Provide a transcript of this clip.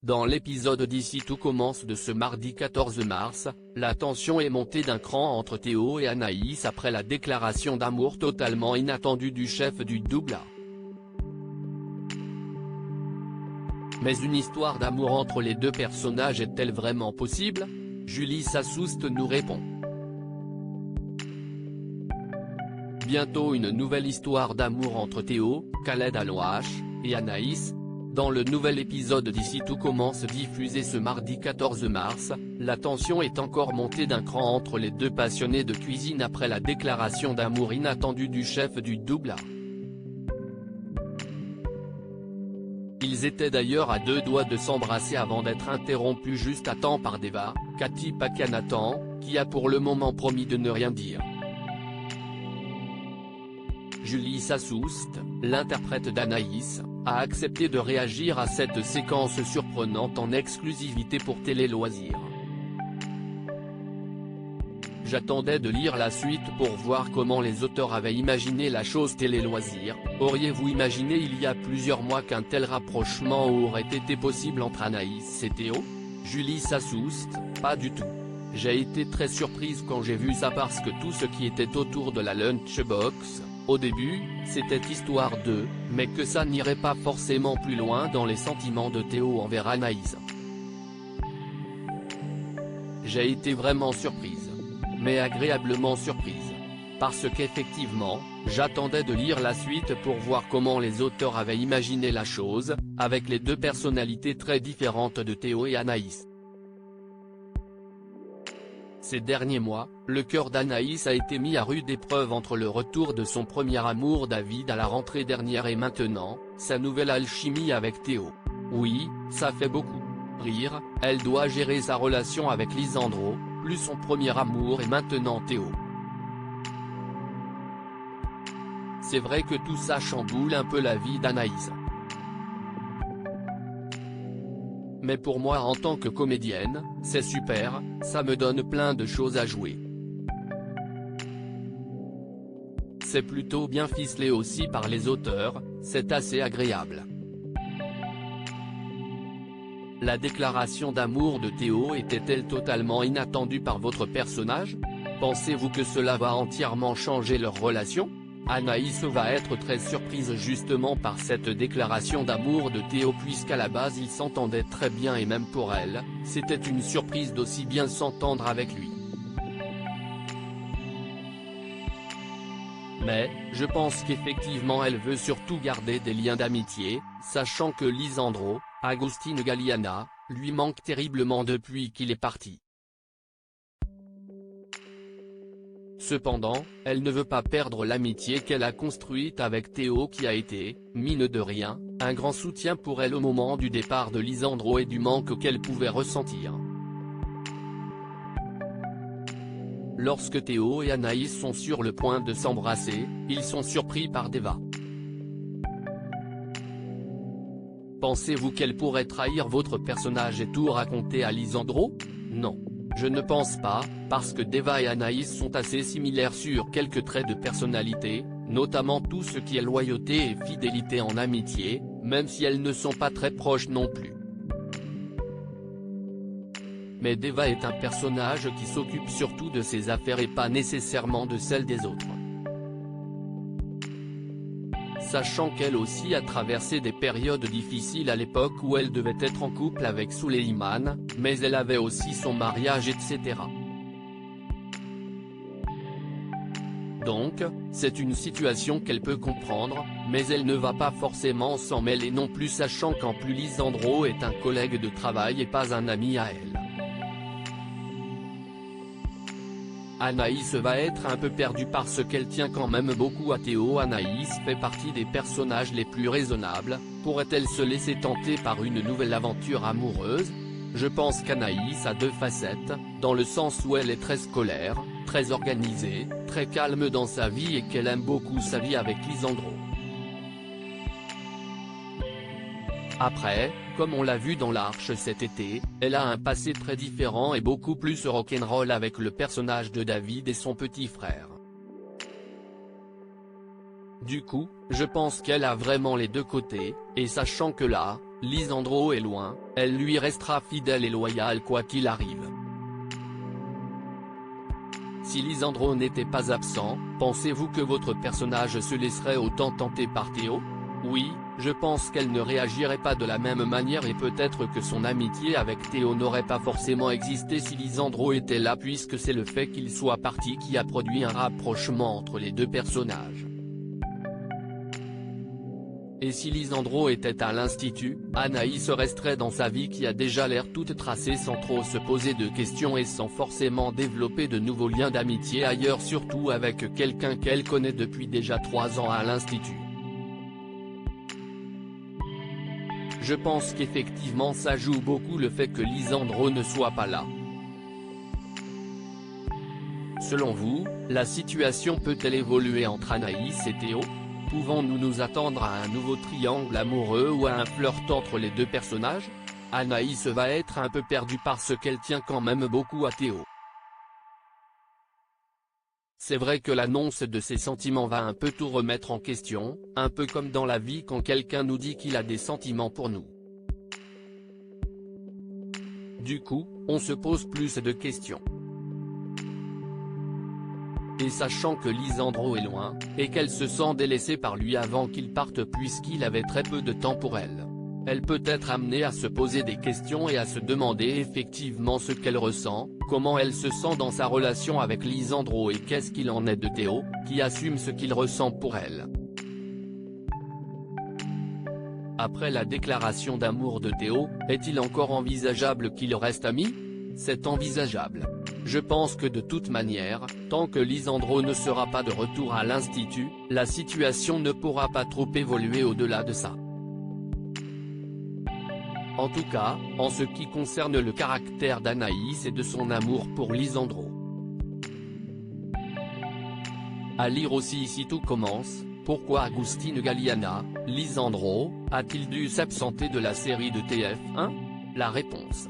Dans l'épisode d'Ici tout commence de ce mardi 14 mars, la tension est montée d'un cran entre Théo et Anaïs après la déclaration d'amour totalement inattendue du chef du double A. Mais une histoire d'amour entre les deux personnages est-elle vraiment possible? Julie Sassoust nous répond. Bientôt une nouvelle histoire d'amour entre Théo, Khaled Alouache, et Anaïs. Dans le nouvel épisode d'Ici tout commence diffusé ce mardi 14 mars, la tension est encore montée d'un cran entre les deux passionnés de cuisine après la déclaration d'amour inattendue du chef du double A. Ils étaient d'ailleurs à deux doigts de s'embrasser avant d'être interrompus juste à temps par Deva, Cathy Pakianathan, qui a pour le moment promis de ne rien dire. Julie Sassoust, l'interprète d'Anaïs, a accepté de réagir à cette séquence surprenante en exclusivité pour Télé Loisirs. J'attendais de lire la suite pour voir comment les auteurs avaient imaginé la chose. Télé Loisirs, auriez-vous imaginé il y a plusieurs mois qu'un tel rapprochement aurait été possible entre Anaïs et Théo? Julie Sassoust, pas du tout. J'ai été très surprise quand j'ai vu ça parce que tout ce qui était autour de la lunchbox, au début, c'était histoire d'eux, mais que ça n'irait pas forcément plus loin dans les sentiments de Théo envers Anaïs. J'ai été vraiment surprise. Mais agréablement surprise. Parce qu'effectivement, j'attendais de lire la suite pour voir comment les auteurs avaient imaginé la chose, avec les deux personnalités très différentes de Théo et Anaïs. Ces derniers mois, le cœur d'Anaïs a été mis à rude épreuve entre le retour de son premier amour David à la rentrée dernière et maintenant, sa nouvelle alchimie avec Théo. Oui, ça fait beaucoup rire, elle doit gérer sa relation avec Lisandro, plus son premier amour et maintenant Théo. C'est vrai que tout ça chamboule un peu la vie d'Anaïs. Mais pour moi en tant que comédienne, c'est super, ça me donne plein de choses à jouer. C'est plutôt bien ficelé aussi par les auteurs, c'est assez agréable. La déclaration d'amour de Théo était-elle totalement inattendue par votre personnage? Pensez-vous que cela va entièrement changer leur relation? Anaïs va être très surprise justement par cette déclaration d'amour de Théo puisqu'à la base ils s'entendaient très bien et même pour elle, c'était une surprise d'aussi bien s'entendre avec lui. Mais, je pense qu'effectivement elle veut surtout garder des liens d'amitié, sachant que Lisandro, Agustin Galliana, lui manque terriblement depuis qu'il est parti. Cependant, elle ne veut pas perdre l'amitié qu'elle a construite avec Théo qui a été, mine de rien, un grand soutien pour elle au moment du départ de Lisandro et du manque qu'elle pouvait ressentir. Lorsque Théo et Anaïs sont sur le point de s'embrasser, ils sont surpris par Deva. Pensez-vous qu'elle pourrait trahir votre personnage et tout raconter à Lisandro? Non. Je ne pense pas, parce que Deva et Anaïs sont assez similaires sur quelques traits de personnalité, notamment tout ce qui est loyauté et fidélité en amitié, même si elles ne sont pas très proches non plus. Mais Deva est un personnage qui s'occupe surtout de ses affaires et pas nécessairement de celles des autres. Sachant qu'elle aussi a traversé des périodes difficiles à l'époque où elle devait être en couple avec Suleiman, mais elle avait aussi son mariage etc. Donc, c'est une situation qu'elle peut comprendre, mais elle ne va pas forcément s'en mêler non plus sachant qu'en plus Lisandro est un collègue de travail et pas un ami à elle. Anaïs va être un peu perdue parce qu'elle tient quand même beaucoup à Théo. Anaïs fait partie des personnages les plus raisonnables, pourrait-elle se laisser tenter par une nouvelle aventure amoureuse? Je pense qu'Anaïs a deux facettes, dans le sens où elle est très scolaire, très organisée, très calme dans sa vie et qu'elle aime beaucoup sa vie avec Lisandro. Après, comme on l'a vu dans l'Arche cet été, elle a un passé très différent et beaucoup plus rock'n'roll avec le personnage de David et son petit frère. Du coup, je pense qu'elle a vraiment les deux côtés, et sachant que là, Lisandro est loin, elle lui restera fidèle et loyale quoi qu'il arrive. Si Lisandro n'était pas absent, pensez-vous que votre personnage se laisserait autant tenter par Théo? Oui, je pense qu'elle ne réagirait pas de la même manière et peut-être que son amitié avec Théo n'aurait pas forcément existé si Lisandro était là puisque c'est le fait qu'il soit parti qui a produit un rapprochement entre les deux personnages. Et si Lisandro était à l'institut, Anaïs resterait dans sa vie qui a déjà l'air toute tracée sans trop se poser de questions et sans forcément développer de nouveaux liens d'amitié ailleurs, surtout avec quelqu'un qu'elle connaît depuis déjà 3 ans à l'institut. Je pense qu'effectivement ça joue beaucoup le fait que Lisandro ne soit pas là. Selon vous, la situation peut-elle évoluer entre Anaïs et Théo? Pouvons-nous nous attendre à un nouveau triangle amoureux ou à un flirt entre les deux personnages? Anaïs va être un peu perdue parce qu'elle tient quand même beaucoup à Théo. C'est vrai que l'annonce de ses sentiments va un peu tout remettre en question, un peu comme dans la vie quand quelqu'un nous dit qu'il a des sentiments pour nous. Du coup, on se pose plus de questions. Et sachant que Lisandro est loin, et qu'elle se sent délaissée par lui avant qu'il parte puisqu'il avait très peu de temps pour elle, elle peut être amenée à se poser des questions et à se demander effectivement ce qu'elle ressent, comment elle se sent dans sa relation avec Lisandro et qu'est-ce qu'il en est de Théo, qui assume ce qu'il ressent pour elle. Après la déclaration d'amour de Théo, est-il encore envisageable qu'ils restent amis? C'est envisageable. Je pense que de toute manière, tant que Lisandro ne sera pas de retour à l'institut, la situation ne pourra pas trop évoluer au-delà de ça. En tout cas, en ce qui concerne le caractère d'Anaïs et de son amour pour Lisandro. À lire aussi ici tout commence, pourquoi Agustin Galliana, Lisandro, a-t-il dû s'absenter de la série de TF1? La réponse.